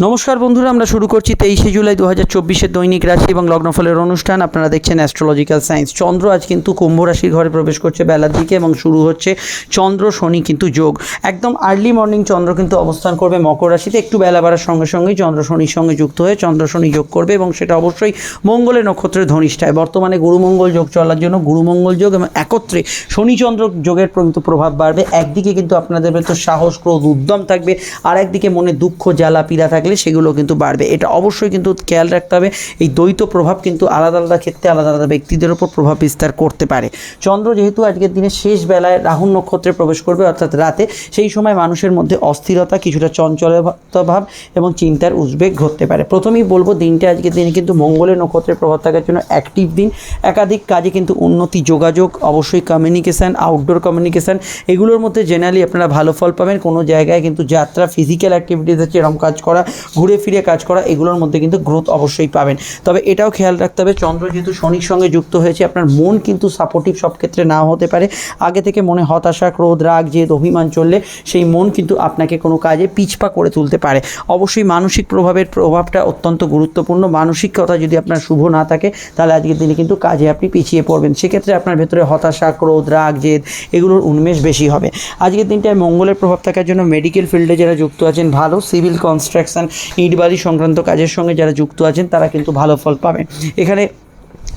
নমস্কার বন্ধুরা, আমরা শুরু করছি 23শে জুলাই 2024-এর দৈনিক রাশি এবং লগ্নফলের অনুষ্ঠান। আপনারা দেখছেন অ্যাস্ট্রোলজিক্যাল সায়েন্স। চন্দ্র আজ কিন্তু কুম্ভ রাশির ঘরে প্রবেশ করছে বেলার দিকে এবং শুরু হচ্ছে চন্দ্র শনি কিন্তু যোগ। একদম আর্লি মর্নিং চন্দ্র কিন্তু অবস্থান করবে মকর রাশিতে, একটু বেলা বাড়ার সঙ্গে সঙ্গেই চন্দ্র শনির সঙ্গে যুক্ত হয়ে চন্দ্র শনি যোগ করবে এবং সেটা অবশ্যই মঙ্গলের নক্ষত্রের ধনিষ্ঠায়। বর্তমানে গুরুমঙ্গল যোগ চলার জন্য গুরুমঙ্গল যোগ এবং একত্রে শনিচন্দ্র যোগের কিন্তু প্রভাব বাড়বে। একদিকে কিন্তু আপনাদের ভেতর সাহস, ক্রোধ, উদ্যম থাকবে, আর একদিকে মনে দুঃখ, জ্বালা, পীড়া থাকলে সেগুলো কিন্তু বাড়বে। এটা অবশ্যই কিন্তু খেয়াল রাখতে হবে। এই দ্বৈত প্রভাব কিন্তু আলাদা আলাদা ক্ষেত্রে আলাদা আলাদা ব্যক্তিদের উপর প্রভাব বিস্তার করতে পারে। চন্দ্র যেহেতু আজকের দিনে শেষ বেলায় রাহু নক্ষত্রে প্রবেশ করবে অর্থাৎ রাতে, সেই সময় মানুষের মধ্যে অস্থিরতা, কিছুটা চঞ্চলতা ভাব এবং চিন্তার উদ্বেগ ঘটতে পারে। প্রথমেই বলবো, দিনটা আজকের দিনে কিন্তু মঙ্গলের নক্ষত্রের প্রভাব থাকার জন্য অ্যাক্টিভ দিন। একাধিক কাজে কিন্তু উন্নতি, যোগাযোগ, অবশ্যই কমিউনিকেশান, আউটডোর কমিউনিকেশান, এগুলোর মধ্যে জেনারেলি আপনারা ভালো ফল পাবেন। কোনো জায়গায় কিন্তু যাত্রা, ফিজিক্যাল অ্যাক্টিভিটিস আছে, এরকম কাজ করা, ঘুরে ফিরে কাজ করা, এগুলোর মধ্যে কিন্তু গ্রোথ অবশ্যই পাবেন। তবে এটাও খেয়াল রাখতে হবে, চন্দ্র যেহেতু শনির সঙ্গে যুক্ত হয়েছে, আপনার মন কিন্তু সাপোর্টিভ সব ক্ষেত্রে নাও হতে পারে। আগে থেকে মনে হতাশা, ক্রোধ, রাগ, জেদ, অভিমান চললে সেই মন কিন্তু আপনাকে কোনো কাজে পিছপা করে তুলতে পারে। অবশ্যই মানসিক প্রভাবটা অত্যন্ত গুরুত্বপূর্ণ। মানসিকতা যদি আপনার শুভ না থাকে, তাহলে আজকের দিনে কিন্তু কাজে আপনি পিছিয়ে পড়বেন। সেক্ষেত্রে আপনার ভেতরে হতাশা, ক্রোধ, রাগ, জেদ এগুলোর উন্মেষ বেশি হবে। আজকের দিনটায় মঙ্গলের প্রভাব থাকার জন্য মেডিকেল ফিল্ডে যারা যুক্ত আছেন ভালো, সিভিল কনস্ট্রাকশন, ইটবাড়ি সংক্রান্ত কাজের সঙ্গে যারা যুক্ত আছেন তারা কিন্তু ভালো ফল পাবেন। এখানে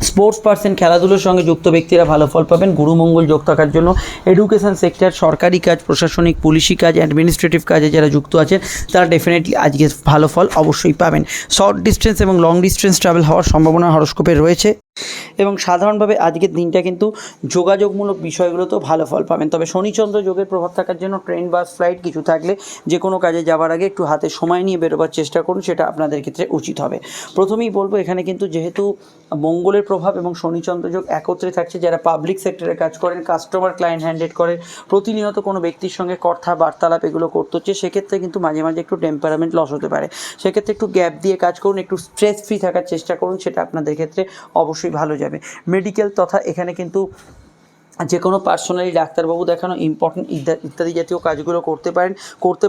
স্পোর্টস পার্সন, খেলাধুলোর সঙ্গে যুক্ত ব্যক্তিরা ভালো ফল পাবেন। গুরুমঙ্গল যোগ থাকার জন্য এডুকেশন সেক্টর, সরকারি কাজ, প্রশাসনিক, পুলিশি কাজ, অ্যাডমিনিস্ট্রেটিভ কাজে যারা যুক্ত আছেন তারা ডেফিনেটলি আজকে ভালো ফল অবশ্যই পাবেন। শর্ট ডিস্টেন্স এবং লং ডিস্টেন্স ট্রাভেল হওয়ার সম্ভাবনা হরস্কোপে রয়েছে এবং সাধারণভাবে আজকের দিনটা কিন্তু যোগাযোগমূলক বিষয়গুলোতেও ভালো ফল পাবেন। তবে শনিচন্দ্র যোগের প্রভাব থাকার জন্য ট্রেন, বাস, ফ্লাইট কিছু থাকলে যে কোনো কাজে যাওয়ার আগে একটু হাতে সময় নিয়ে বেরোবার চেষ্টা করুন, সেটা আপনাদের ক্ষেত্রে উচিত হবে। প্রথমেই বলবো, এখানে কিন্তু যেহেতু মঙ্গলের প্রভাব এবং শনিচন্দ্র যোগ একত্রে থাকছে, যারা পাবলিক সেক্টরে কাজ করেন, কাস্টমার ক্লায়েন্ট হ্যান্ডেড করেন, প্রতিনিয়ত কোনো ব্যক্তির সঙ্গে কথা বার্তালাপ এগুলো করতে হচ্ছে, সেক্ষেত্রে কিন্তু মাঝে মাঝে একটু টেম্পারামেন্ট লস হতে পারে। সেক্ষেত্রে একটু গ্যাপ দিয়ে কাজ করুন, একটু স্ট্রেস ফ্রি থাকার চেষ্টা করুন, সেটা আপনাদের ক্ষেত্রে অবশ্যই ভালো যাবে। মেডিকেল তথা এখানে কিন্তু যে কোনো পার্সোনালি ডাক্তারবাবু দেখানো, ইম্পর্টেন্ট ইত্যাদি জাতীয় কাজগুলো করতে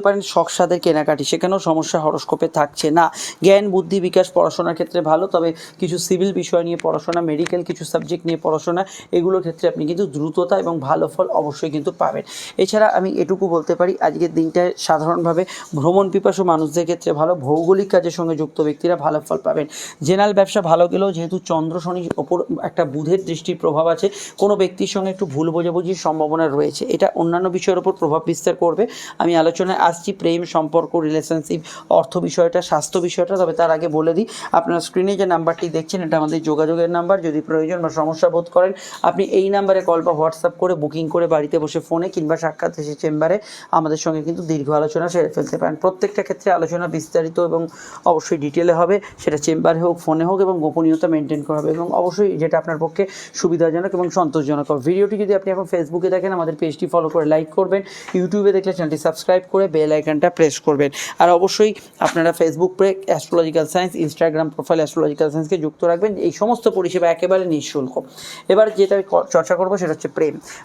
পারেন। শখ সাদের কেনাকাটি, সেখানেও সমস্যা হরস্কোপে থাকছে না। জ্ঞান, বুদ্ধি, বিকাশ পড়াশোনার ক্ষেত্রে ভালো। তবে কিছু সিভিল বিষয় নিয়ে পড়াশোনা, মেডিকেল কিছু সাবজেক্ট নিয়ে পড়াশোনা, এগুলোর ক্ষেত্রে আপনি কিন্তু দ্রুততা এবং ভালো ফল অবশ্যই কিন্তু পাবেন। এছাড়া আমি এটুকু বলতে পারি, আজকের দিনটায় সাধারণভাবে ভ্রমণ পিপাসু মানুষদের ক্ষেত্রে ভালো। ভৌগোলিক কাজের সঙ্গে যুক্ত ব্যক্তিরা ভালো ফল পাবেন। জেনারেল ব্যবসা ভালো গেলেও যেহেতু চন্দ্র শনির ওপর একটা বুধের দৃষ্টির প্রভাব আছে, কোনো ব্যক্তির সঙ্গে একটু ভুল বোঝাবুঝির সম্ভাবনা রয়েছে। এটা অন্যান্য বিষয়ের উপর প্রভাব বিস্তার করবে। আমি আলোচনায় আসছি প্রেম, সম্পর্ক, রিলেশনশিপ, অর্থ বিষয়টা, স্বাস্থ্য বিষয়টা। তবে তার আগে বলে দিই, আপনার স্ক্রিনে যে নাম্বারটি দেখছেন এটা আমাদের যোগাযোগের নাম্বার। যদি প্রয়োজন বা সমস্যা বোধ করেন, আপনি এই নাম্বারে কল বা হোয়াটসঅ্যাপ করে বুকিং করে বাড়িতে বসে ফোনে কিংবা সাক্ষাৎ এসে চেম্বারে আমাদের সঙ্গে কিন্তু দীর্ঘ আলোচনা সেরে ফেলতে পারেন। প্রত্যেকটা ক্ষেত্রে আলোচনা বিস্তারিত এবং অবশ্যই ডিটেলে হবে, সেটা চেম্বারে হোক, ফোনে হোক, এবং গোপনীয়তা মেনটেন করা হবে এবং অবশ্যই যেটা আপনার পক্ষে সুবিধাজনক এবং সন্তোষজনক হবে। ভিডিওটি যদি আপনি এখন ফেসবুকে দেখেন, আমাদের পেজটি ফলো করে লাইক করবেন। ইউটিউবে দেখলে চ্যানেলটি সাবস্ক্রাইব করে বেল আইকনটা প্রেস করবেন। আর অবশ্যই আপনারা Facebook page astrological science, Instagram profile astrological সায়েন্সকে যুক্ত রাখবেন। এই সমস্ত পরিষেবা একেবারে নিঃশুল্ক। এবার যেটা চর্চা করবো সেটা হচ্ছে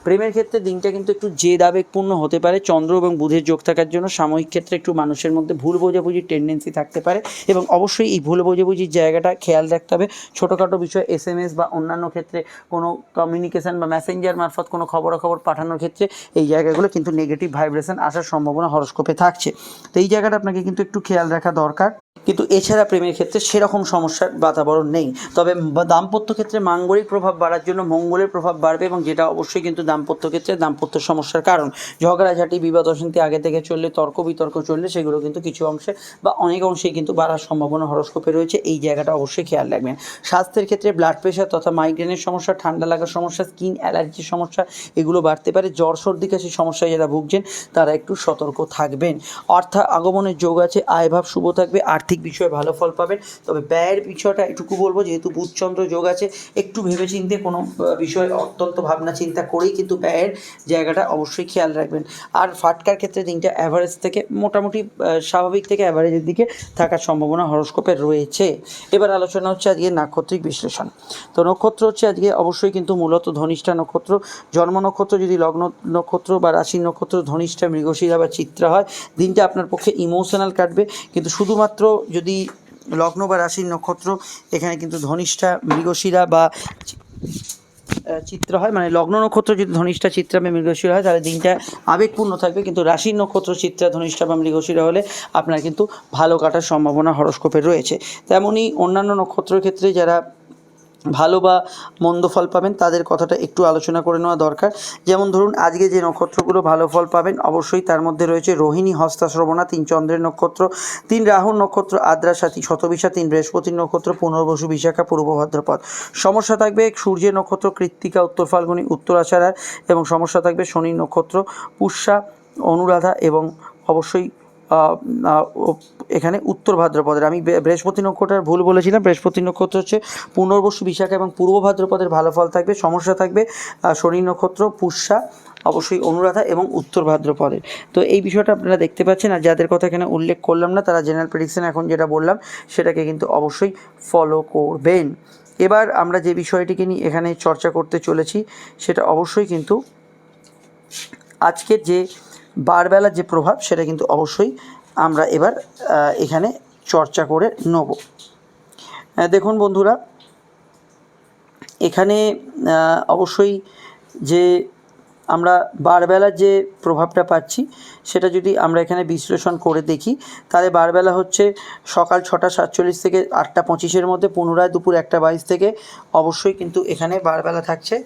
প্রেমের ক্ষেত্রে দিনটা কিন্তু একটু জেদ আবেগপূর্ণ হতে পারে। চন্দ্র এবং বুধের যোগ থাকার জন্য সাময়িক ক্ষেত্রে একটু মানুষের মধ্যে ভুল বোঝাবুঝির টেন্ডেন্সি থাকতে পারে এবং অবশ্যই এই ভুল বোঝাবুঝির জায়গাটা খেয়াল রাখতে হবে। ছোটোখাটো বিষয় SMS বা অন্যান্য ক্ষেত্রে কোনো কমিউনিকেশান বা মেসেঞ্জার মারফত কোনো খবরাখবর পাঠানোর ক্ষেত্রে এই জায়গাগুলো কিন্তু নেগেটিভ ভাইব্রেশন আসার সম্ভাবনা হরস্কোপে থাকছে। তো এই জায়গাটা আপনাকে কিন্তু একটু খেয়াল রাখা দরকার। কিন্তু এছাড়া প্রেমের ক্ষেত্রে সেরকম সমস্যার বাতাবরণ নেই। তবে দাম্পত্য ক্ষেত্রে মাঙ্গলিক প্রভাব বাড়ার জন্য মঙ্গলের প্রভাব বাড়বে এবং যেটা অবশ্যই কিন্তু দাম্পত্য ক্ষেত্রে দাম্পত্য সমস্যার কারণ। ঝগড়াঝাটি, বিবাদ অশান্তি আগে থেকে চললে, তর্ক বিতর্ক চললে, সেগুলো কিন্তু কিছু অংশে বা অনেক অংশেই কিন্তু বাড়ার সম্ভাবনা হরস্কোপে রয়েছে। এই জায়গাটা অবশ্যই খেয়াল রাখবেন। স্বাস্থ্যের ক্ষেত্রে ব্লাড প্রেশার তথা মাইগ্রেনের সমস্যা, ঠান্ডা লাগার সমস্যা, স্কিন অ্যালার্জির সমস্যা এগুলো বাড়তে পারে। জ্বর, সর্দি, কাশির সমস্যায় যারা ভুগছেন তারা একটু সতর্ক থাকবেন। অর্থ আগমনের যোগ আছে, আয়ভাব শুভ থাকবে। আর্থিক বিষয়ে ভালো ফল পাবেন। তবে ব্যয়ের বিষয়টা এটুকু বলবো, যেহেতু বুধচন্দ্র যোগ আছে, একটু ভেবেচিন্তে কোনো বিষয় অত্যন্ত ভাবনা চিন্তা করেই কিন্তু ব্যয়ের জায়গাটা অবশ্যই খেয়াল রাখবেন। আর ফাটকার ক্ষেত্রে দিনটা অ্যাভারেজ থেকে মোটামুটি স্বাভাবিক থেকে অ্যাভারেজের দিকে থাকার সম্ভাবনা হরস্কোপে রয়েছে। এবার আলোচনা হচ্ছে আজকে নাক্ষত্রিক বিশ্লেষণ। তো নক্ষত্র হচ্ছে আজকে অবশ্যই কিন্তু মূলত ধনিষ্ঠা নক্ষত্র। জন্ম নক্ষত্র যদি লগ্ন নক্ষত্র বা রাশি নক্ষত্র ধনিষ্ঠা, মৃগশিরা বা চিত্রা হয়, দিনটা আপনার পক্ষে ইমোশনাল কাটবে। কিন্তু শুধুমাত্র যদি লগ্ন বা রাশির নক্ষত্র এখানে কিন্তু ধনিষ্ঠা, মৃগশিরা বা চিত্র হয়, মানে লগ্ন নক্ষত্র যদি ধনিষ্ঠা, চিত্রা বা মৃগশিরা হয়, তাহলে দিনটা আবেগপূর্ণ থাকবে। কিন্তু রাশির নক্ষত্র চিত্রা, ধনিষ্ঠা বা মৃগশিরা হলে আপনার কিন্তু ভালো কাটার সম্ভাবনা হরস্কোপে রয়েছে। তেমনই অন্যান্য নক্ষত্রের ক্ষেত্রে যারা ভালো বা মন্দ ফল পাবেন তাদের কথাটা একটু আলোচনা করে নেওয়া দরকার। যেমন ধরুন আজকে যে নক্ষত্রগুলো ভালো ফল পাবেন, অবশ্যই তার মধ্যে রয়েছে রোহিণী, হস্তা, শ্রবণা, 3 চন্দ্রের নক্ষত্র, 3 রাহুর নক্ষত্র, আদ্রা, সাথী, শতবিশা, 3 বৃহস্পতির নক্ষত্র, পুনর্বসু, বিশাখা, পূর্ব ভাদ্রপদ। সমস্যা থাকবে সূর্যের নক্ষত্র কৃত্তিকা, উত্তর ফাল্গুনী, উত্তর আষাঢ়া, এবং সমস্যা থাকবে শনির নক্ষত্র পুষ্যা, অনুরাধা এবং অবশ্যই এখানে উত্তর ভাদ্রপদের। আমি বৃহস্পতি নক্ষত্রের ভুল বলেছিলাম, বৃহস্পতি নক্ষত্র হচ্ছে পুনর্বসু, বিশাখা এবং পূর্ব ভাদ্রপদের ভালো ফল থাকবে। সমস্যা থাকবে শনি নক্ষত্র পুষ্যা, অবশ্যই অনুরাধা এবং উত্তর ভাদ্রপদের। তো এই বিষয়টা আপনারা দেখতে পাচ্ছেন। আর যাদের কথা এখানে উল্লেখ করলাম না, তারা জেনারেল প্রেডিকশন এখন যেটা বললাম সেটাকে কিন্তু অবশ্যই ফলো করবেন। এবার আমরা যে বিষয়টিকে নিয়ে এখানে চর্চা করতে চলেছি সেটা অবশ্যই কিন্তু আজকের যে বারবেলার যে প্রভাব সেটা কিন্তু অবশ্যই আমরা এবার এখানে চর্চা করে নেব। দেখুন বন্ধুরা, এখানে অবশ্যই যে আমরা বারবেলার যে প্রভাবটা পাচ্ছি সেটা যদি আমরা এখানে বিশ্লেষণ করে দেখি, তাহলে বারবেলা হচ্ছে সকাল 6টা 47 থেকে 8টা 25-এর মধ্যে, পুনরায় দুপুর 1টা 22 থেকে অবশ্যই কিন্তু এখানে বারবেলা থাকছে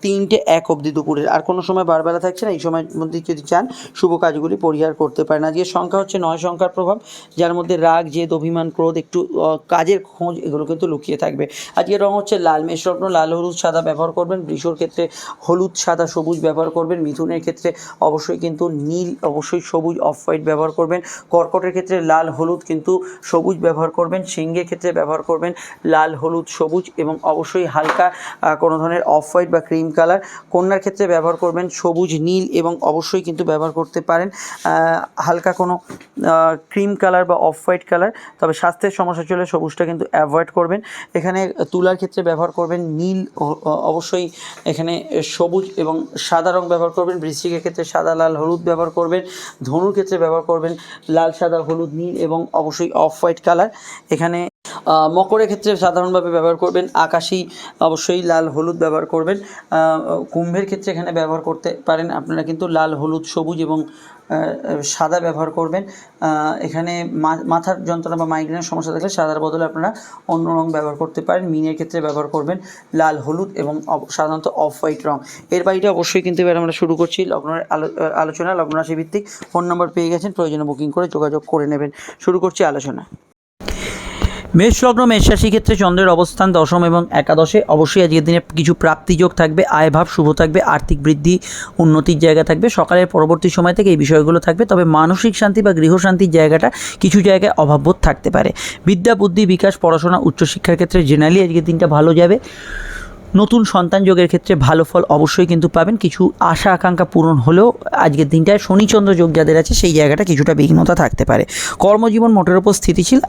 3টে 1 অবধি দুপুরের। আর কোনো সময় বারবেলা থাকছে না। এই সময়ের মধ্যে যদি চান শুভ কাজগুলি পরিহার করতে পারেন। আজকের সংখ্যা হচ্ছে 9 সংখ্যার প্রভাব, যার মধ্যে রাগ, জেদ, অভিমান, ক্রোধ, একটু কাজের খোঁজ এগুলো কিন্তু লুকিয়ে থাকবে। আজকের রং হচ্ছে লাল। মেষরত্ন লাল, হলুদ, সাদা ব্যবহার করবেন। বৃষর ক্ষেত্রে হলুদ, সাদা, সবুজ ব্যবহার করবেন। মিথুনের ক্ষেত্রে অবশ্যই কিন্তু নীল, অবশ্যই সবুজ, অফ হোয়াইট ব্যবহার করবেন। কর্কটের ক্ষেত্রে লাল, হলুদ কিন্তু সবুজ ব্যবহার করবেন। সিংহের ক্ষেত্রে ব্যবহার করবেন লাল, হলুদ, সবুজ এবং অবশ্যই হালকা কোনো ধরনের অফ হোয়াইট বা ক্রিম কালার। কন্যার ক্ষেত্রে ব্যবহার করবেন সবুজ, নীল এবং অবশ্যই কিন্তু ব্যবহার করতে পারেন হালকা কোনো ক্রিম কালার বা অফ হোয়াইট কালার। তবে স্বাস্থ্যের সমস্যা চলে সবুজটা কিন্তু অ্যাভয়েড করবেন। এখানে তুলার ক্ষেত্রে ব্যবহার করবেন নীল, অবশ্যই এখানে সবুজ এবং সাদা রং ব্যবহার করবেন। বৃশ্চিকের ক্ষেত্রে সাদা, লাল, হলুদ ব্যবহার করবেন। ধনুর ক্ষেত্রে ব্যবহার করবেন লাল, সাদা, হলুদ, নীল এবং অবশ্যই অফ হোয়াইট কালার। এখানে মকরের ক্ষেত্রে সাধারণভাবে ব্যবহার করবেন আকাশি, অবশ্যই লাল, হলুদ ব্যবহার করবেন। কুম্ভের ক্ষেত্রে এখানে ব্যবহার করতে পারেন আপনারা কিন্তু লাল, হলুদ, সবুজ এবং সাদা ব্যবহার করবেন। এখানে মাথার যন্ত্রণা বা মাইগ্রেনের সমস্যা থাকলে সাদার বদলে আপনারা অন্য রং ব্যবহার করতে পারেন। মিনের ক্ষেত্রে ব্যবহার করবেন লাল, হলুদ এবং সাধারণত অফ হোয়াইট রং। এর বাইরে অবশ্যই কিন্তু এবার আমরা শুরু করছি লগ্নের আলোচনা। লগ্ন রাশি ভিত্তিক ফোন নম্বর পেয়ে গেছেন, প্রয়োজনে বুকিং করে যোগাযোগ করে নেবেন। শুরু করছি আলোচনা। মেষ লগ্ন, মেষ রাশি ক্ষেত্রে চন্দ্রের অবস্থান 10ম এবং একাদশে। অবশ্যই আজকের দিনে কিছু প্রাপ্তিযোগ থাকবে, আয়ভাব শুভ থাকবে, আর্থিক বৃদ্ধি, উন্নতির জায়গা থাকবে। সকালের পরবর্তী সময় থেকে এই বিষয়গুলো থাকবে। তবে মানসিক শান্তি বা গৃহশান্তির জায়গাটা কিছু জায়গায় অভাববোধ থাকতে পারে। বিদ্যা, বুদ্ধি, বিকাশ, পড়াশোনা, উচ্চশিক্ষার ক্ষেত্রে জেনারেলি আজকের দিনটা ভালো যাবে। নতুন সন্তান যোগের ক্ষেত্রে ভালো ফল অবশ্যই কিন্তু পাবেন। কিছু আশা আকাঙ্ক্ষা পূরণ হলেও আজকের দিনটায় শনিচন্দ্র যোগ যাদের আছে সেই জায়গাটা কিছুটা বিঘ্নতা থাকতে পারে। কর্মজীবন মোটের ওপর স্থিতিশীল,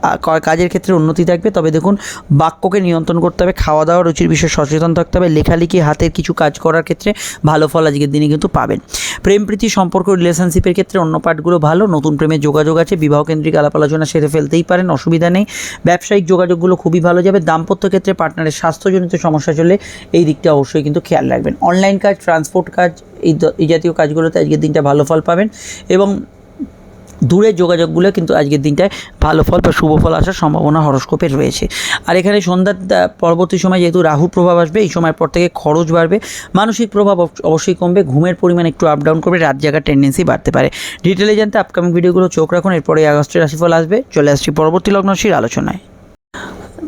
কাজের ক্ষেত্রে উন্নতি থাকবে। তবে দেখুন বাক্যকে নিয়ন্ত্রণ করতে হবে, খাওয়া দাওয়া রুচির বিষয়ে সচেতন থাকতে হবে। লেখালেখি, হাতের কিছু কাজ করার ক্ষেত্রে ভালো ফল আজকের দিনে কিন্তু পাবেন। প্রেম প্রীতি সম্পর্ক রিলেশনশিপের ক্ষেত্রে অন্য পার্টগুলো ভালো। নতুন প্রেমের যোগাযোগ আছে। বিবাহকেন্দ্রিক আলাপ আলোচনা সেরে ফেলতেই পারেন, অসুবিধা নেই। ব্যবসায়িক যোগাযোগগুলো খুবই ভালো যাবে। দাম্পত্য ক্ষেত্রে পার্টনারের স্বাস্থ্যজনিত সমস্যা চলে এই দিকটা অবশ্যই কিন্তু খেয়াল রাখবেন। অনলাইন কাজ, ট্রান্সপোর্ট কাজ, এই জাতীয় কাজগুলোতে আজকের দিনটা ভালো ফল পাবেন এবং দূরের যোগাযোগগুলো কিন্তু আজকের দিনটায় ভালো ফল বা শুভ ফল আসার সম্ভাবনা হরস্কোপে রয়েছে। আর এখানে সন্ধ্যার পরবর্তী সময় যেহেতু রাহুর প্রভাব আসবে, এই সময়ের পর থেকে খরচ বাড়বে, মানসিক প্রভাব অবশ্যই কমবে, ঘুমের পরিমাণ একটু আপ ডাউন করবে, রাত জাগার টেন্ডেন্সি বাড়তে পারে। ডিটেলে জানতে আপকামিং ভিডিওগুলো চোখ রাখুন। এরপরে আগস্টের রাশিফল আসবে। চলে আসছি পরবর্তী লগ্ন রাশির আলোচনায়।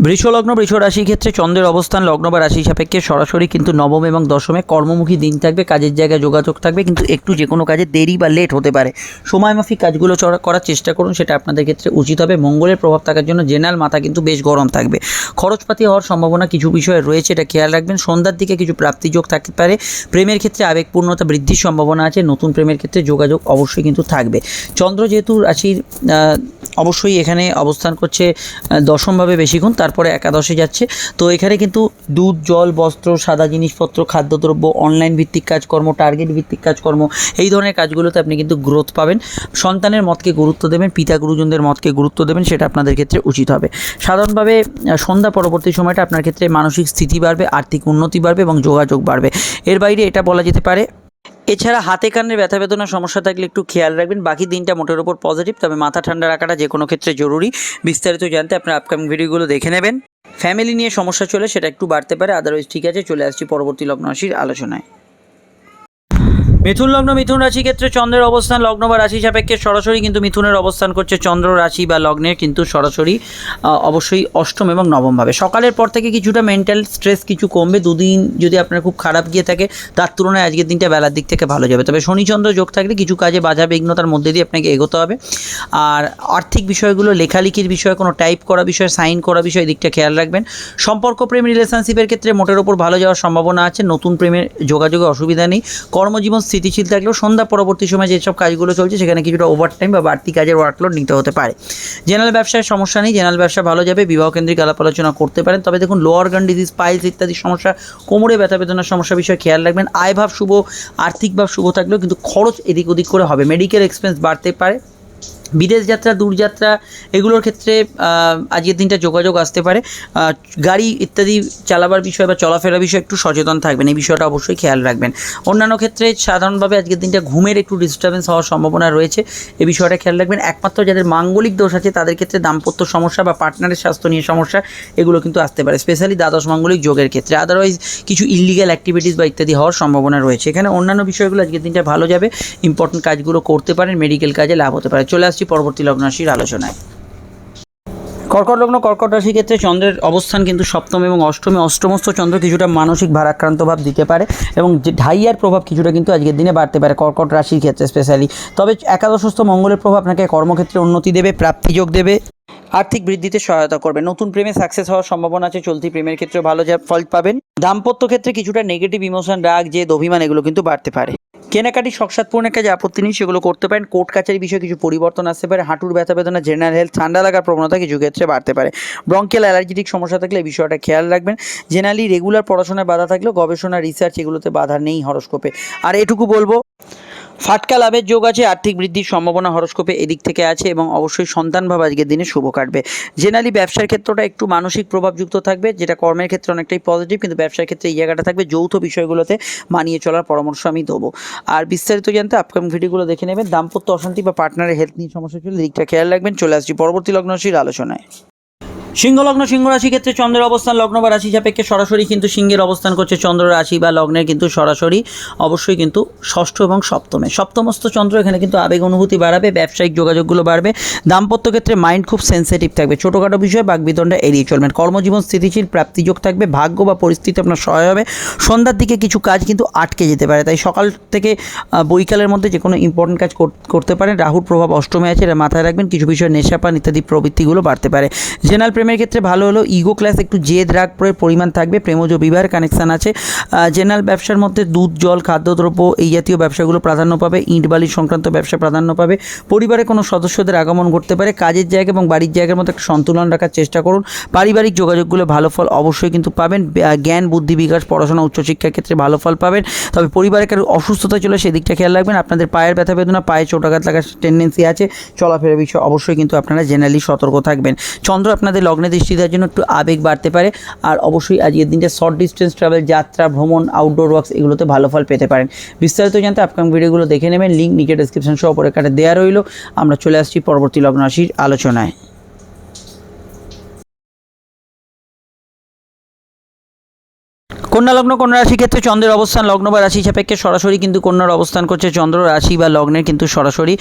বৃষলগ্ন বৃষ রাশির ক্ষেত্রে চন্দ্রের অবস্থান লগ্ন বা রাশি সাপেক্ষে সরাসরি কিন্তু নবম এবং দশমে কর্মমুখী দিন থাকবে, কাজের জায়গায় যোগাযোগ থাকবে, কিন্তু একটু যে কোনো কাজে দেরি বা লেট হতে পারে। সময়মাফিক কাজগুলো করার চেষ্টা করুন, সেটা আপনাদের ক্ষেত্রে উচিত হবে। মঙ্গলের প্রভাব থাকার জন্য জেনারেল মাথা কিন্তু বেশ গরম থাকবে। খরচপাতি হওয়ার সম্ভাবনা কিছু বিষয়ে রয়েছে, এটা খেয়াল রাখবেন। সন্ধ্যার দিকে কিছু প্রাপ্তিযোগ থাকতে পারে। প্রেমের ক্ষেত্রে আবেগপূর্ণতা বৃদ্ধির সম্ভাবনা আছে। নতুন প্রেমের ক্ষেত্রে যোগাযোগ অবশ্যই কিন্তু থাকবে। চন্দ্র যেহেতু রাশির অবশ্যই এখানে অবস্থান করছে দশমভাবে বেশিক্ষণ, তারপরে একাদশে যাচ্ছে, তো এখানে কিন্তু দুধ, জল, বস্ত্র, সাদা জিনিসপত্র, খাদ্যদ্রব্য, অনলাইন ভিত্তিক কাজকর্ম, টার্গেট ভিত্তিক কাজকর্ম, এই ধরনের কাজগুলোতে আপনি কিন্তু গ্রোথ পাবেন। সন্তানের মতকে গুরুত্ব দেবেন, পিতা গুরুজনদের মতকে গুরুত্ব দেবেন, সেটা আপনাদের ক্ষেত্রে উচিত হবে। সাধারণভাবে সন্ধ্যা পরবর্তী সময়টা আপনার ক্ষেত্রে মানসিক স্থিতি বাড়বে, আর্থিক উন্নতি বাড়বে এবং যোগাযোগ বাড়বে। এর বাইরে এটা বলা যেতে পারে। এছাড়া হাতে কানের ব্যথা বেদনার সমস্যা থাকলে একটু খেয়াল রাখবেন। বাকি দিনটা মোটের ওপর পজিটিভ, তবে মাথা ঠান্ডা রাখাটা যে কোনো ক্ষেত্রে জরুরি। বিস্তারিত জানতে আপনার আপকামিং ভিডিওগুলো দেখে নেবেন। ফ্যামিলি নিয়ে সমস্যা চলে, সেটা একটু বাড়তে পারে, আদারওয়াইজ ঠিক আছে। চলে আসছি পরবর্তী লগ্ন রাশির আলোচনায়। মিথুন লগ্ন মিথুন রাশি ক্ষেত্রে চন্দ্রের অবস্থান লগ্ন বা রাশি সাপেক্ষে সরাসরি কিন্তু মিথুনের অবস্থান করছে চন্দ্র রাশি বা লগ্নের কিন্তু সরাসরি অবশ্যই অষ্টম এবং নবমভাবে। সকালের পর থেকে কিছুটা মেন্টাল স্ট্রেস কিছু কমবে। দুদিন যদি আপনার খুব খারাপ গিয়ে থাকে, তার তুলনায় আজকের দিনটা বেলার দিক থেকে ভালো যাবে। তবে শনিচন্দ্র যোগ থাকলে কিছু কাজে বাধা বিঘ্নতার মধ্যে দিয়ে আপনাকে এগোতে হবে। আর আর্থিক বিষয়গুলো, লেখালেখির বিষয়ে, কোনো টাইপ করা বিষয়, সাইন করা বিষয়, দিকটা খেয়াল রাখবেন। সম্পর্ক, প্রেম, রিলেশনশিপের ক্ষেত্রে মোটের ওপর ভালো যাওয়ার সম্ভাবনা আছে। নতুন প্রেমের যোগাযোগে অসুবিধা নেই। কর্মজীবন স্থিতিশীল থাকলেও সন্ধ্যা পরবর্তী সময় যেসব কাজগুলো চলছে সেখানে কিছুটা ওভারটাইম বা বাড়তি কাজের ওয়ার্কলোড নিতে হতে পারে। জেনারেল ব্যবসায় সমস্যা নেই, জেনারেল ব্যবসা ভালো যাবে। বিবাহ কেন্দ্রিক আলাপ আলোচনা করতে পারেন। তবে দেখুন, লোয়ার গান ডিজিজ, পাইলস ইত্যাদি সমস্যা, কোমরে ব্যথা বেদনার সমস্যা বিষয়ে খেয়াল রাখবেন। আয় ভাব শুভ, আর্থিক ভাব শুভ থাকলেও কিন্তু খরচ এদিক ওদিক করে হবে। মেডিকেল এক্সপেন্স বাড়তে পারে। বিদেশ যাত্রা, দূরযাত্রা, এগুলোর ক্ষেত্রে আজকের দিনটা যোগাযোগ আসতে পারে। গাড়ি ইত্যাদি চালাবার বিষয় বা চলাফেরার বিষয়ে একটু সচেতন থাকবেন, এই বিষয়টা অবশ্যই খেয়াল রাখবেন। অন্যান্য ক্ষেত্রে সাধারণভাবে আজকের দিনটা ঘুমের একটু ডিস্টার্বেন্স হওয়ার সম্ভাবনা রয়েছে, এই বিষয়টা খেয়াল রাখবেন। একমাত্র যাদের মাঙ্গলিক দোষ আছে তাদের ক্ষেত্রে দাম্পত্য সমস্যা বা পার্টনারের স্বাস্থ্য নিয়ে সমস্যা, এগুলো কিন্তু আসতে পারে, স্পেশালি দ্বাদশ মাঙ্গলিক যোগের ক্ষেত্রে। আদারওয়াইজ কিছু ইললিগ্যাল অ্যাক্টিভিটিস বা ইত্যাদি হওয়ার সম্ভাবনা রয়েছে। এখানে অন্যান্য বিষয়গুলো আজকের দিনটা ভালো যাবে। ইম্পর্টেন্ট কাজগুলো করতে পারেন, মেডিকেল কাজে লাভ হতে পারে। চলে আসছি পরবর্তী লগ্ন রাশির আলোচনায়। কর্কট লগ্ন কর্কট রাশি ক্ষেত্রে চন্দ্রের অবস্থান কিন্তু সপ্তম এবং অষ্টমে। অষ্টমস্থ চন্দ্র কিছুটা মানসিক ভারাক্রান্ত ভাব দিতে পারে এবং যে ঢাইয়ার প্রভাব কিছুটা কিন্তু আজকের দিনে বাড়তে পারে কর্কট রাশির ক্ষেত্রে স্পেশালি। তবে একাদশস্থ মঙ্গলের প্রভাব আপনাকে কর্মক্ষেত্রে উন্নতি দেবে, প্রাপ্তিযোগ দেবে, আর্থিক বৃদ্ধিতে সহায়তা করবে। নতুন প্রেমে সাকসেস হওয়ার সম্ভাবনা আছে। চলতি প্রেমের ক্ষেত্রে ভালো ফল পাবেন। দাম্পত্য ক্ষেত্রে কিছুটা নেগেটিভ ইমোশন, রাগ, জেদ, অভিমান, এগুলো কিন্তু বাড়তে পারে। কেনাকাটি, শখসাদ পূরণের কাজে আপত্তি নেই, সেগুলো করতে পারেন। কোর্ট কাছারি বিষয়ে কিছু পরিবর্তন আসতে পারে। হাঁটুর ব্যথা বেদনা, জেনারেল হেলথ, ঠান্ডা লাগার প্রবণতা কিছু ক্ষেত্রে বাড়তে পারে। ব্রঙ্কিয়াল অ্যালার্জিটিক সমস্যা থাকলে এই বিষয়টা খেয়াল রাখবেন। জেনারেলি রেগুলার পড়াশোনায় বাধা থাকলেও গবেষণা, রিসার্চ, এগুলোতে বাধা নেই হরস্কোপে। আর এটুকু বলবো, ফাটকা লাভের যোগ আছে, আর্থিক বৃদ্ধির সম্ভাবনা হরস্কোপে এদিক থেকে আছে এবং অবশ্যই সন্তান ভাব আজকের দিনে শুভ কাটবে। জেনারেলি ব্যবসার ক্ষেত্রটা একটু মানসিক প্রভাবযুক্ত থাকবে, যেটা কর্মের ক্ষেত্রে অনেকটাই পজিটিভ, কিন্তু ব্যবসার ক্ষেত্রে এই জায়গাটা থাকবে। যৌথ বিষয়গুলোতে মানিয়ে চলার পরামর্শ আমি দেবো। আর বিস্তারিত জানতে আপকামিং ভিডিওগুলো দেখে নেবেন। দাম্পত্য অশান্তি বা পার্টনারের হেলথ নিয়ে সমস্যা চলে, দিকটা খেয়াল রাখবেন। চলে আসছি পরবর্তী লগ্ন রাশির আলোচনায়। সিংহ লগ্ন সিংহ রাশি ক্ষেত্রে চন্দ্রের অবস্থান লগ্ন বা রাশি সাপেক্ষে সরাসরি কিন্তু সিংহের অবস্থান করছে চন্দ্র রাশি বা লগ্নের কিন্তু সরাসরি অবশ্যই কিন্তু ষষ্ঠ এবং সপ্তমে। সপ্তমস্থ চন্দ্র এখানে কিন্তু আবেগ অনুভূতি বাড়াবে, ব্যবসায়িক যোগাযোগগুলো বাড়বে। দাম্পত্য ক্ষেত্রে মাইন্ড খুব সেন্সিটিভ থাকবে, ছোটোখাটো বিষয়ে বাকবিতণ্ডা এড়িয়ে চলবেন। কর্মজীবন স্থিতিশীল, প্রাপ্তিযোগ থাকবে, ভাগ্য বা পরিস্থিতি আপনার সহায় হবে। সন্ধ্যার দিকে কিছু কাজ কিন্তু আটকে যেতে পারে, তাই সকাল থেকে বৈকালের মধ্যে যে কোনো ইম্পর্টেন্ট কাজ করতে পারেন। রাহুর প্রভাব অষ্টমে আছে, এটা মাথায় রাখবেন। কিছু বিষয়ে নেশাপান ইত্যাদি প্রবৃত্তিগুলো বাড়তে পারে। জেনারেল প্রেমের ক্ষেত্রে ভালো হলো, ইগো ক্লাস, একটু জেদ রাগ পরিমাণ থাকবে, প্রেমজ বিবাহের কানেকশান আছে। জেনারেল ব্যবসার মধ্যে দুধ, জল, খাদ্যদ্রব্য, এই জাতীয় ব্যবসাগুলো প্রাধান্য পাবে। ইট বালি সংক্রান্ত ব্যবসা প্রাধান্য পাবে। পরিবারে কোনো সদস্যদের আগমন ঘটতে পারে। কাজের জায়গা এবং বাড়ির জায়গার মধ্যে একটা সন্তুলন রাখার চেষ্টা করুন। পারিবারিক যোগাযোগগুলো ভালো ফল অবশ্যই কিন্তু পাবেন। জ্ঞান, বুদ্ধি বিকাশ, পড়াশোনা, উচ্চশিক্ষার ক্ষেত্রে ভালো ফল পাবেন। তবে পরিবারে কারো অসুস্থতা চলে, সেদিকটা খেয়াল রাখবেন। আপনাদের পায়ের ব্যথা বেদনা, পায়ে চোটাঘাত লাগার টেন্ডেন্সি আছে। চলাফেরার বিষয়ে অবশ্যই কিন্তু আপনারা জেনারেলি সতর্ক থাকবেন। চন্দ্র আপনাদের লগ্নে দৃষ্টি দেওয়ার জন্য একটু আবেগ বাড়তে পারে। আর অবশ্যই আজকের দিনটা শর্ট ডিস্টেন্স ট্রাভেল, যাত্রা, ভ্রমণ, আউটডোর ওয়ার্কস, এগুলোতে ভালো ফল পেতে পারেন। বিস্তারিত জানতে আপকামিং ভিডিওগুলো দেখে নেবেন, লিঙ্ক নিচে ডেসক্রিপশন সহ উপরে কাটে দেওয়া রইল। আমরা চলে আসছি পরবর্তী লগ্ন রাশির আলোচনায়। কন্যা লগ্ন কন্যা রাশির ক্ষেত্রে চন্দ্রের অবস্থান লগ্ন বা রাশি সাপেক্ষে সরাসরি কিন্তু কন্যার অবস্থান করছে চন্দ্র রাশি বা লগ্নের কিন্তু সরাসরি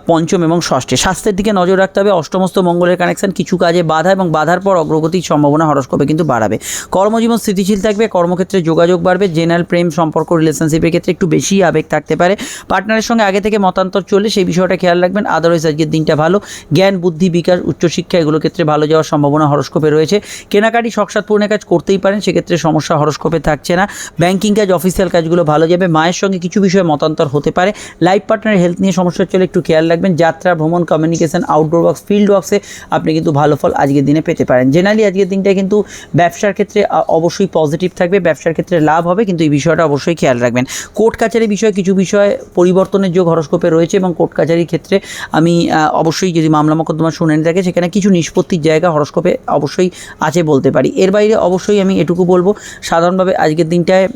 পঞ্চম এবং ষষ্ঠে। স্বাস্থ্যের দিকে নজর রাখতে হবে। অষ্টমস্ত মঙ্গলের কানেকশন কিছু কাজে বাধা এবং বাধার পর অগ্রগতির সম্ভাবনা হরস্কোপে কিন্তু বাড়াবে। কর্মজীবন স্থিতিশীল থাকবে, কর্মক্ষেত্রে যোগাযোগ বাড়বে। জেনারেল প্রেম সম্পর্ক রিলেশনশিপের ক্ষেত্রে একটু বেশি আবেগ থাকতে পারে। পার্টনারের সঙ্গে আগে থেকে মতান্তর চললে সেই বিষয়টা খেয়াল রাখবেন। আদারওয়াইজ আজকের দিনটা ভালো। জ্ঞান বুদ্ধি বিকাশ উচ্চশিক্ষা এগুলোর ক্ষেত্রে ভালো যাওয়ার সম্ভাবনা হরস্কোপে রয়েছে। কেনাকাটি শখ সাধ পূরণের কাজ করতেই পারেন, সেক্ষেত্রে সমস্যা হরস্কোপে থাকছে না। ব্যাংকিং কাজ অফিসিয়াল কাজগুলো ভালো যাবে। মায়ের সঙ্গে কিছু বিষয়ে মতান্তর হতে পারে। লাইফ পার্টনারের হেলথ নিয়ে সমস্যা চলে একটু খেয়াল রাখবেন। যাত্রা ভ্রমণ কমিউনিকেশন আউটডোর ওয়ার্কস ফিল্ড ওয়ার্কসে আপনি কিন্তু ভালো ফল আজকের দিনে পেতে পারেন। জেনারেলি আজকের দিনটা কিন্তু ব্যবসার ক্ষেত্রে অবশ্যই পজিটিভ থাকবে, ব্যবসার ক্ষেত্রে লাভ হবে, কিন্তু এই বিষয়টা অবশ্যই খেয়াল রাখবেন। কোর্ট কাছারি বিষয়ে কিছু বিষয় পরিবর্তনের যোগ হরস্কোপে রয়েছে এবং কোর্ট কাছারির ক্ষেত্রে আমি অবশ্যই যদি মামলা মোকদ্দমা শুনানি থাকে সেখানে কিছু নিষ্পত্তির জায়গা হরস্কোপে অবশ্যই আছে বলতে পারি। এর বাইরে অবশ্যই আমি এটুকু বলবো, সাধারণভাবে আজকের দিনটায়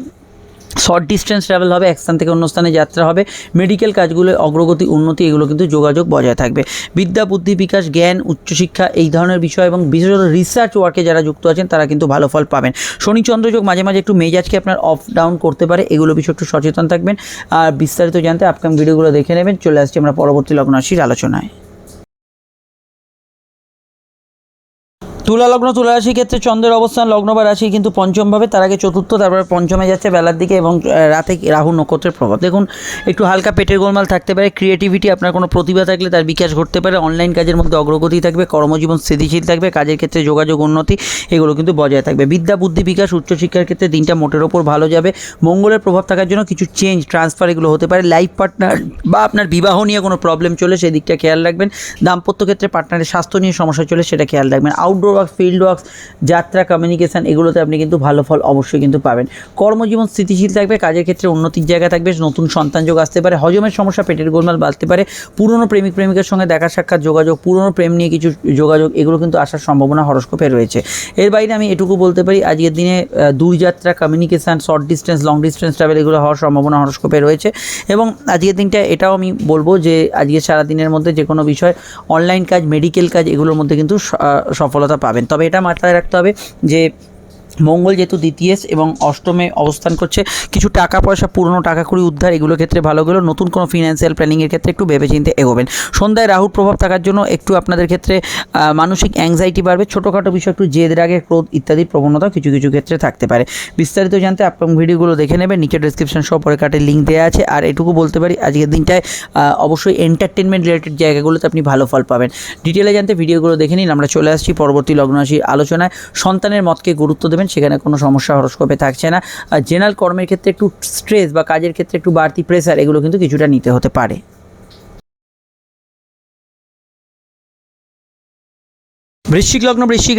শর্ট ডিস্টেন্স ট্রাভেল হবে, এক স্থান থেকে অন্য স্থানে যাত্রা হবে। মেডিকেল কাজগুলো অগ্রগতি উন্নতি এগুলো কিন্তু যোগাযোগ বজায় থাকবে। বিদ্যা বুদ্ধি বিকাশ জ্ঞান উচ্চশিক্ষা এই ধরনের বিষয় এবং বিশেষত রিসার্চ ওয়ার্কে যারা যুক্ত আছেন তারা কিন্তু ভালো ফল পাবেন। শনি চন্দ্রযোগ মাঝে মাঝে একটু মেজাজকে আপনার অফ ডাউন করতে পারে, এগুলো বিষয়ে একটু সচেতন থাকবেন। আর বিস্তারিত জানতে আপকামিং ভিডিওগুলো দেখে নেবেন। চলে আসছি আমরা পরবর্তী লগ্ন রাশির আলোচনায়। তুলা লগ্ন তুলা রাশির ক্ষেত্রে চন্দ্রের অবস্থান লগ্ন বা রাশি কিন্তু পঞ্চমভাবে, তার আগে চতুর্থ, তারপরে পঞ্চমে যাচ্ছে বেলার দিকে এবং রাতে রাহু নক্ষত্রের প্রভাব। দেখুন একটু হালকা পেটের গোলমাল থাকতে পারে। ক্রিয়েটিভিটি আপনার কোনো প্রতিভা থাকলে তার বিকাশ ঘটতে পারে। অনলাইন কাজের মধ্যে অগ্রগতি থাকবে। কর্মজীবন স্থিতিশীল থাকবে। কাজের ক্ষেত্রে যোগাযোগ উন্নতি এগুলো কিন্তু বজায় থাকবে। বিদ্যা বুদ্ধি বিকাশ উচ্চশিক্ষার ক্ষেত্রে দিনটা মোটের ওপর ভালো যাবে। মঙ্গলের প্রভাব থাকার জন্য কিছু চেঞ্জ ট্রান্সফার এগুলো হতে পারে। লাইফ পার্টনার বা আপনার বিবাহ নিয়ে কোনো প্রবলেম চলে সেই দিকটা খেয়াল রাখবেন। দাম্পত্য ক্ষেত্রে পার্টনারের স্বাস্থ্য নিয়ে সমস্যা চলে সেটা খেয়াল রাখবেন। আউটডোর ওয়ার্ক ফিল্ড ওয়ার্কস যাত্রা কমিউনিকেশন এগুলোতে আপনি কিন্তু ভালো ফল অবশ্যই কিন্তু পাবেন। কর্মজীবন স্থিতিশীল থাকবে। কাজের ক্ষেত্রে উন্নতির জায়গা থাকবে। নতুন সন্তান যোগ আসতে পারে। হজমের সমস্যা পেটের গোলমাল বাড়তে পারে। পুরনো প্রেমিক প্রেমিকার সঙ্গে দেখা সাক্ষাৎ যোগাযোগ, পুরনো প্রেম নিয়ে কিছু যোগাযোগ এগুলো কিন্তু আসার সম্ভাবনা হরস্কোপে রয়েছে। এর বাইরে আমি এটুকু বলতে পারি আজকের দিনে দূরযাত্রা communication short distance long distance travel এগুলো হওয়ার সম্ভাবনা হরস্কোপে রয়েছে। এবং আজকের দিনটা এটাও আমি বলবো যে আজকে সারাদিনের মধ্যে যে কোনো বিষয় অনলাইন কাজ মেডিকেল কাজ এগুলোর মধ্যে কিন্তু সফলতা পাবেন। তবে এটা মাথায় রাখতে হবে যে মঙ্গল যেহেতু দ্বিতীয় এবং অষ্টমে অবস্থান করছে, কিছু টাকা পয়সা পুরনো টাকা কড়ি উদ্ধার এগুলোর ক্ষেত্রে ভালো গেলো। নতুন কোনো ফিনান্সিয়াল প্ল্যানিংয়ের ক্ষেত্রে একটু ভেবেচিন্তে এগোবেন। সন্ধ্যায় রাহুর প্রভাব থাকার জন্য একটু আপনাদের ক্ষেত্রে মানসিক অ্যাংজাইটি বাড়বে। ছোটোখাটো বিষয় একটু জেদ রাগের ক্রোধ ইত্যাদির প্রবণতা কিছু কিছু ক্ষেত্রে থাকতে পারে। বিস্তারিত জানতে আপকামিং ভিডিওগুলো দেখে নেবেন। নিচে ডেসক্রিপশন সহ পরে কার্ডের লিঙ্ক দেওয়া আছে। আর এটুকু বলতে পারি আজকের দিনটায় অবশ্যই এন্টারটেনমেন্ট রিলেটেড জায়গাগুলোতে আপনি ভালো ফল পাবেন। ডিটেলে জানতে ভিডিওগুলো দেখে নিন। আমরা চলে আসছি পরবর্তী লগ্ন রাশির আলোচনায়। সন্তানের মতকে গুরুত্ব দেবেন, সেখানে কোনো সমস্যা হরস্কোপে থাকছে না। জেনারেল কর্মের ক্ষেত্রে একটু স্ট্রেস বা কাজের ক্ষেত্রে একটু বাড়তি প্রেসার এগুলো কিন্তু কিছুটা নিতে হতে পারে। বৃশ্চিক লগ্ন বৃশ্চিক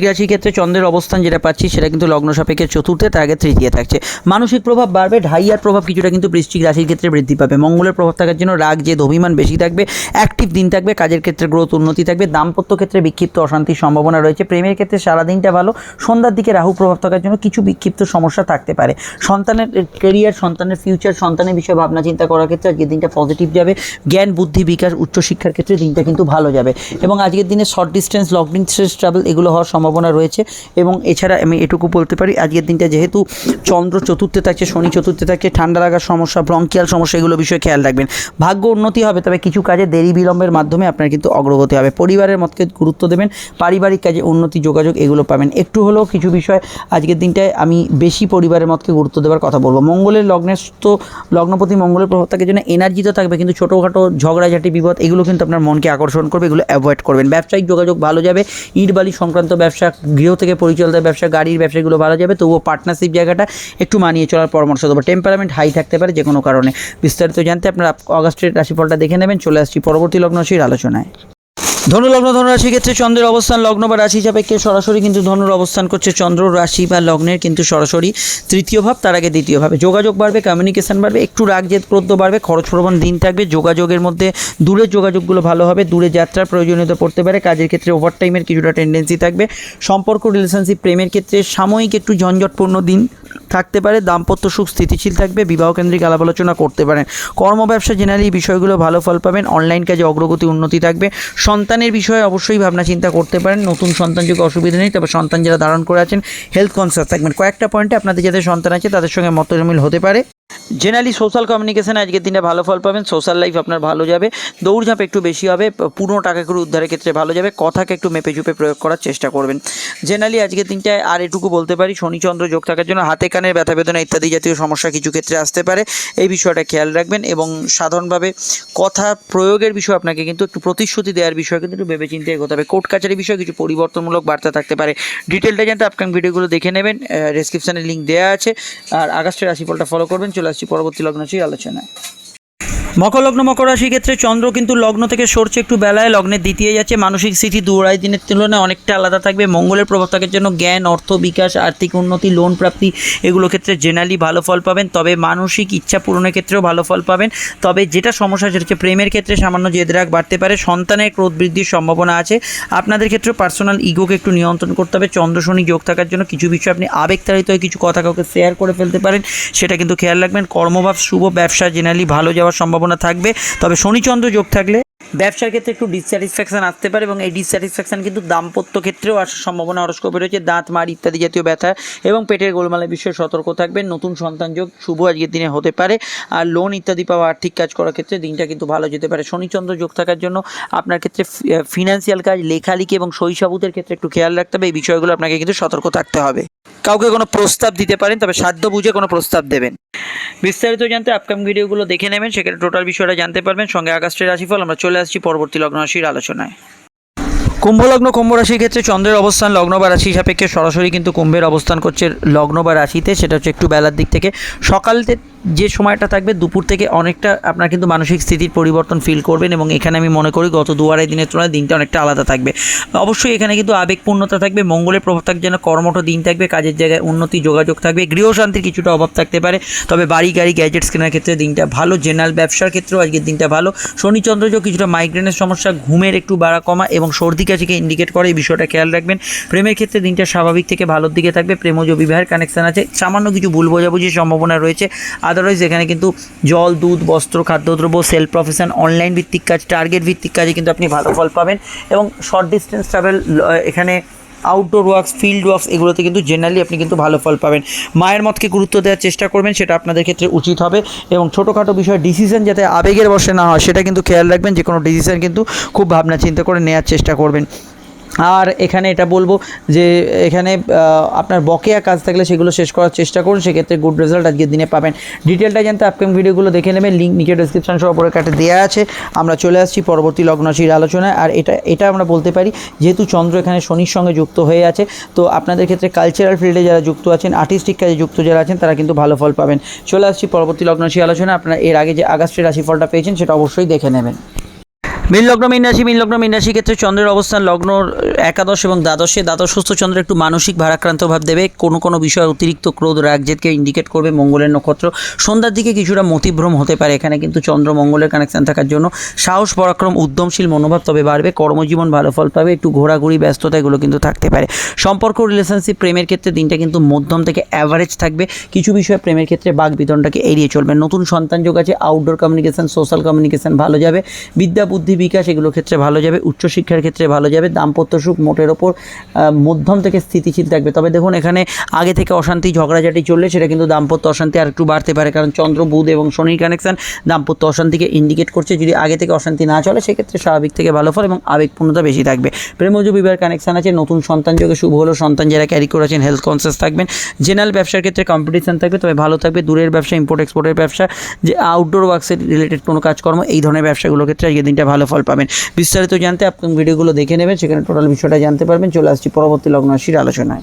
রাশির ক্ষেত্রে চন্দ্রের অবস্থান যেটা পাচ্ছি সেটা কিন্তু লগ্ন সাপেক্ষে চতুর্থে, তার আগে তৃতীয় থাকছে। মানসিক প্রভাব বাড়বে। ঢাইয়ার প্রভাব কিছুটা কিন্তু বৃশ্চিক রাশির ক্ষেত্রে বৃদ্ধি পাবে। মঙ্গলের প্রভাব থাকার জন্য রাগ জেদ অভিমান বেশি থাকবে। অ্যাক্টিভ দিন থাকবে। কাজের ক্ষেত্রে গ্রোথ উন্নতি থাকবে। দাম্পত্য ক্ষেত্রে বিক্ষিপ্ত অশান্তির সম্ভাবনা রয়েছে। প্রেমের ক্ষেত্রে সারাদিনটা ভালো। সন্ধ্যার দিকে রাহু প্রভাব থাকার জন্য কিছু বিক্ষিপ্ত সমস্যা থাকতে পারে। সন্তানের কেরিয়ার সন্তানের ফিউচার সন্তানের বিষয়ে ভাবনা চিন্তা করার ক্ষেত্রে আজকের দিনটা পজিটিভ যাবে। জ্ঞান বুদ্ধি বিকাশ উচ্চশিক্ষার ক্ষেত্রে দিনটা কিন্তু ভালো যাবে। এবং আজকের দিনে short distance long distance travel এগুলো হওয়ার সম্ভাবনা রয়েছে। এবং এছাড়া আমি এটুকু বলতে পারি আজকের দিনটা যেহেতু চন্দ্র চতুর্থে থাকছে শনি চতুর্থে থাকছে, ঠান্ডা লাগার সমস্যা ব্রঙ্কিয়াল সমস্যা এগুলো বিষয়ে খেয়াল রাখবেন। ভাগ্য উন্নতি হবে, তবে কিছু কাজে দেরি বিলম্বের মাধ্যমে আপনার কিন্তু অগ্রগতি হবে। পরিবারের মতকে গুরুত্ব দেবেন। পারিবারিক কাজে উন্নতি যোগাযোগ এগুলো পাবেন। একটু হলেও কিছু বিষয় আজকের দিনটায় আমি বেশি পরিবারের মতকে গুরুত্ব দেওয়ার কথা বলবো। মঙ্গলের লগ্নেস্থ লগ্নপতি মঙ্গলের প্রভাব থাকার জন্য এনার্জি তো থাকবে, কিন্তু ছোটোখাটো ঝগড়াঝাটি বিপদ এগুলো কিন্তু আপনার মনকে আকর্ষণ করবে, এগুলো অ্যাভয়েড করবেন। ব্যবসায়িক যোগাযোগ ভালো যাবে। ইট বালি সংক্রান্ত ব্যবসা, গৃহ থেকে পরিচালিত ব্যবসা, গাড়ির ব্যবসাগুলো ভালো যাবে। তবুও পার্টনারশিপ জায়গাটা একটু মানিয়ে চলার পরামর্শ দেবো। টেম্পারামেন্ট হাই থাকতে পারে যে কোনো কারণে। বিস্তারিত জানতে আপনারা অগাস্টের রাশিফলটা দেখে নেবেন। চলে আসছি পরবর্তী লগ্ন রাশির আলোচনায়। ধনু লগ্ন ধনু রাশির ক্ষেত্রে চন্দ্রের অবস্থান লগ্ন বা রাশি সাপেক্ষে সরাসরি কিন্তু ধনুর অবস্থান করছে চন্দ্র রাশি বা লগ্নের কিন্তু সরাসরি তৃতীয় ভাব, তার আগে দ্বিতীয় ভাবে। যোগাযোগ বাড়বে, কমিউনিকেশন বাড়বে, একটু রাগ জেদ ক্রোধ বাড়বে, খরচ প্রবণ দিন থাকবে। যোগাযোগের মধ্যে দূরের যোগাযোগগুলো ভালো হবে। দূরে যাত্রার প্রয়োজনীয়তা পড়তে পারে। কাজের ক্ষেত্রে ওভারটাইমের কিছুটা টেন্ডেন্সি থাকবে। সম্পর্ক রিলেশনশিপ প্রেমের ক্ষেত্রে সাময়িক একটু ঝঞ্ঝটপূর্ণ দিন থাকতে পারে, দাম্পত্য সুখ স্থিতিশীল থাকবে, বিবাহ কেন্দ্রিক আলাপ আলোচনা করতে পারেন। কর্ম ব্যবসা জেনারেলি এই বিষয়গুলো ভালো ফল পাবেন, অনলাইন কাজে অগ্রগতি উন্নতি থাকবে। সন্তানের বিষয়ে অবশ্যই ভাবনা চিন্তা করতে পারেন, নতুন সন্তান যোগে অসুবিধা নেই, তবে সন্তান যারা ধারণ করে আছেন হেলথ কনসিয়াস থাকবেন। কয়েকটা পয়েন্টে আপনাদের যাদের সন্তান আছে তাদের সঙ্গে মতমিল হতে পারে। জেনারেলি সোশ্যাল কমিউনিকেশানে আজকের দিনে ভালো ফল পাবেন, সোশ্যাল লাইফ আপনার ভালো যাবে, দৌড়ঝাঁপ একটু বেশি হবে, পুরনো টাকা করে উদ্ধারের ক্ষেত্রে ভালো যাবে, কথাকে একটু মেপে চুপে প্রয়োগ করার চেষ্টা করবেন। জেনারেলি আজকের দিনটায় আর এটুকু বলতে পারি, শনিচন্দ্র যোগ থাকার জন্য হাতে কানের ব্যথা বেদনা ইত্যাদি জাতীয় সমস্যা কিছু ক্ষেত্রে আসতে পারে, এই বিষয়টা খেয়াল রাখবেন। এবং সাধারণভাবে কথা প্রয়োগের বিষয় আপনাকে কিন্তু একটু প্রতিশ্রুতি দেওয়ার বিষয় কিন্তু একটু ভেবে চিন্তে এগোতে হবে। কোর্ট কাছারি বিষয়ে কিছু পরিবর্তনমূলক বার্তা থাকতে পারে। ডিটেলটা জানতে আপকামিং ভিডিওগুলো দেখে নেবেন, ডেসক্রিপশানে লিঙ্ক দেওয়া আছে। আর আগস্টের রাশিফলটা ফলো করবেন। চলে আসছি পরবর্তী লগ্নশীল আলোচনায়। মকর লগ্ন, মকর রাশির ক্ষেত্রে চন্দ্র কিন্তু লগ্ন থেকে সরছে একটু বেলায়, লগ্নের দ্বিতীয় যাচ্ছে। মানসিক স্থিতি দু আড়াই দিনের তুলনায় অনেকটা আলাদা থাকবে। মঙ্গলের প্রভাব থাকার জন্য জ্ঞান, অর্থ বিকাশ, আর্থিক উন্নতি, লোন প্রাপ্তি এগুলো ক্ষেত্রে জেনারেলি ভালো ফল পাবেন। তবে মানসিক ইচ্ছা পূরণের ক্ষেত্রেও ভালো ফল পাবেন। তবে যেটা সমস্যা সেটা হচ্ছে প্রেমের ক্ষেত্রে সামান্য জেদরাগ বাড়তে পারে, সন্তানের ক্রোধ বৃদ্ধির সম্ভাবনা আছে। আপনাদের ক্ষেত্রে পার্সোনাল ইগোকে একটু নিয়ন্ত্রণ করতে হবে। চন্দ্র শনি যোগ থাকার জন্য কিছু বিষয় আপনি আবেগতাড়িত হয়ে কিছু কথা কাউকে শেয়ার করে ফেলতে পারেন, সেটা কিন্তু খেয়াল রাখবেন। কর্মভাব শুভ, ব্যবসা জেনারেলি ভালো যাওয়ার সম্ভাবনা থাকবে। তবে শনিচন্দ্র যোগ থাকলে ব্যবসার ক্ষেত্রে একটু ডিসস্যাটিসফ্যাকশন আসতে পারে, এবং এই ডিসস্যাটিসফ্যাকশন কিন্তু দাম্পত্য ক্ষেত্রেও আসার সম্ভাবনা হরস্কোপে রয়েছে। দাঁত মাড় ইত্যাদি জাতীয় ব্যথা এবং পেটের গোলমালের বিষয়ে সতর্ক থাকবেন। নতুন সন্তান যোগ শুভ আজকের দিনে হতে পারে। আর লোন ইত্যাদি পাওয়া, আর্থিক কাজ করার ক্ষেত্রে দিনটা কিন্তু ভালো যেতে পারে। শনিচন্দ্র যোগ থাকার জন্য আপনার ক্ষেত্রে ফিনান্সিয়াল কাজ, লেখালেখি এবং শৈশবুতের ক্ষেত্রে একটু খেয়াল রাখতে হবে। এই বিষয়গুলো আপনাকে কিন্তু সতর্ক থাকতে হবে। কাউকে কোনো প্রস্তাব দিতে পারেন, তবে সাধ্য বুঝে কোনো প্রস্তাব দেবেন। বিস্তারিত জানতে আপকামিং ভিডিওগুলো দেখে নেবেন, সেখানে টোটাল বিষয়টা জানতে পারবেন। সঙ্গে আগস্টের রাশিফল। আমরা চলে আসছি পরবর্তী লগ্ন রাশির আলোচনায়। কুম্ভ লগ্ন, কুম্ভ রাশির ক্ষেত্রে চন্দ্রের অবস্থান লগ্ন বা রাশি সাপেক্ষে সরাসরি কিন্তু কুম্ভের অবস্থান করছে লগ্ন বা রাশিতে। সেটা হচ্ছে একটু বেলার দিক থেকে। সকাল যে সময়টা থাকবে দুপুর থেকে অনেকটা আপনার কিন্তু মানসিক স্থিতির পরিবর্তন ফিল করবেন, এবং এখানে আমি মনে করি গত দু আড়াই দিনের তুলনায় দিনটা অনেকটা আলাদা থাকবে। অবশ্যই এখানে কিন্তু আবেগপূর্ণতা থাকবে। মঙ্গলের প্রভাব থাকবে যেন কর্মঠ দিন থাকবে, কাজের জায়গায় উন্নতি, যোগাযোগ থাকবে। গৃহশান্তির কিছুটা অভাব থাকতে পারে, তবে বাড়ি গাড়ি গ্যাজেটস কেনার ক্ষেত্রে দিনটা ভালো। জেনারেল ব্যবসার ক্ষেত্রেও আজকের দিনটা ভালো। শনিচন্দ্র যোগ কিছুটা মাইগ্রেনের সমস্যা, ঘুমের একটু বাড়া কমা এবং সর্দি কাশিকে ইন্ডিকেট করে, এই বিষয়টা খেয়াল রাখবেন। প্রেমের ক্ষেত্রে দিনটা স্বাভাবিক থেকে ভালোর দিকে থাকবে। প্রেমজ বিবাহের কানেকশান আছে, সামান্য কিছু ভুল বোঝাবুঝির সম্ভাবনা রয়েছে। আদারওয়াইজ এখানে কিন্তু জল, দুধ, বস্ত্র, খাদ্যদ্রব্য, সেলফ প্রফেশন, অনলাইন ভিত্তিক কাজ, টার্গেট ভিত্তিক কাজে কিন্তু আপনি ভালো ফল পাবেন। এবং শর্ট ডিস্টেন্স ট্রাভেল, এখানে আউটডোর ওয়ার্কস, ফিল্ড ওয়ার্কস এগুলোতে কিন্তু জেনারেলি আপনি কিন্তু ভালো ফল পাবেন। মায়ের মতকে গুরুত্ব দেওয়ার চেষ্টা করবেন, সেটা আপনাদের ক্ষেত্রে উচিত হবে। এবং ছোটোখাটো বিষয়ে ডিসিশন যাতে আবেগের বশে না হয় সেটা কিন্তু খেয়াল রাখবেন। যে কোনো ডিসিশন কিন্তু খুব ভাবনা চিন্তা করে নেওয়ার চেষ্টা করবেন। আর এখানে এটা বলবো যে এখানে আপনার বকেয়া কাজ থাকলে সেগুলো শেষ করার চেষ্টা করুন, সেক্ষেত্রে গুড রেজাল্ট আজকের দিনে পাবেন। ডিটেলটা জানতে আপকামিং ভিডিওগুলো দেখে নেবেন, লিঙ্ক নিচে ডেসক্রিপশন সহ উপরে কাটে দেওয়া আছে। আমরা চলে আসছি পরবর্তী লগ্নরাশির আলোচনায়। আর এটা আমরা বলতে পারি, যেহেতু চন্দ্র এখানে শনির সঙ্গে যুক্ত হয়ে আছে, তো আপনাদের ক্ষেত্রে কালচারাল ফিল্ডে যারা যুক্ত আছেন, আর্টিস্টিক কাজে যুক্ত যারা আছেন, তারা কিন্তু ভালো ফল পাবেন। চলে আসছি পরবর্তী লগ্নরাশি আলোচনা। আপনারা এর আগে যে আগস্টের রাশিফলটা পেয়েছেন সেটা অবশ্যই দেখে নেবেন। মীন লগ্ন, মীন রাশি। মীন লগ্ন, মীন রাশির ক্ষেত্রে চন্দ্রের অবস্থান লগ্ন একাদশ এবং দ্বাদশে। দ্বাদশস্থ চন্দ্র একটু মানসিক ভারাক্রান্ত ভাব দেবে, কোনো বিষয়ে অতিরিক্ত ক্রোধ, রাগ, জেদকে ইন্ডিকেট করবে। মঙ্গলের নক্ষত্র, সন্ধ্যার দিকে কিছুটা মতিভ্রম হতে পারে। এখানে কিন্তু চন্দ্র মঙ্গলের কানেকশান থাকার জন্য সাহস, পরাক্রম, উদ্যমশীল মনোভাব তবে বাড়বে। কর্মজীবন ভালো ফল পাবে। একটু ঘোরাঘুরি, ব্যস্ততা এগুলো কিন্তু থাকতে পারে। সম্পর্ক, রিলেশনশিপ, প্রেমের ক্ষেত্রে দিনটা কিন্তু মধ্যম থেকে অ্যাভারেজ থাকবে। কিছু বিষয়ে প্রেমের ক্ষেত্রে বাক বিতণ্ডাকে এড়িয়ে চলবেন। নতুন সন্তান যোগ আছে। আউটডোর কমিউনিকেশন, সোশ্যাল কমিউনিকেশন ভালো যাবে। বিদ্যা, বুদ্ধি, বিকাশ এগুলো ক্ষেত্রে ভালো যাবে। উচ্চশিক্ষার ক্ষেত্রে ভালো যাবে। দাম্পত্য সুখ মোটের ওপর মধ্যম থেকে স্থিতিশীল থাকবে। তবে দেখুন, এখানে আগে থেকে অশান্তি, ঝগড়াঝাটি চললে সেটা কিন্তু দাম্পত্য অশান্তি আর একটু বাড়তে পারে, কারণ চন্দ্র, বুধ এবং শনির কানেকশান দাম্পত্য অশান্তিকে ইন্ডিকেট করছে। যদি আগে থেকে অশান্তি না চলে সেক্ষেত্রে স্বাভাবিক থেকে ভালো ফল এবং আবেগপূর্ণতা বেশি থাকবে। প্রেমজ বিবাহের কানেকশান আছে। নতুন সন্তান যোগে শুভ হলো। সন্তান যারা ক্যারি করেছেন হেলথ কনসিয়াস থাকবেন। জেনারেল ব্যবসার ক্ষেত্রে কম্পিটিশন থাকবে, তবে ভালো থাকবে। দূরের ব্যবসা, ইম্পোর্ট এক্সপোর্টের ব্যবসা, যে আউটডোর ওয়ার্কসের রিলেটেড কোনো কাজকর্ম, এই ধরনের ব্যবসাগুলোর ক্ষেত্রে আজকের দিনটা ভালো ফল পাবেন। বিস্তারিত জানতে আপনি ভিডিওগুলো দেখে নেবেন, সেখানে টোটাল বিষয়টা জানতে পারবেন। চলে আসছি পরবর্তী লগ্ন রাশির আলোচনায়।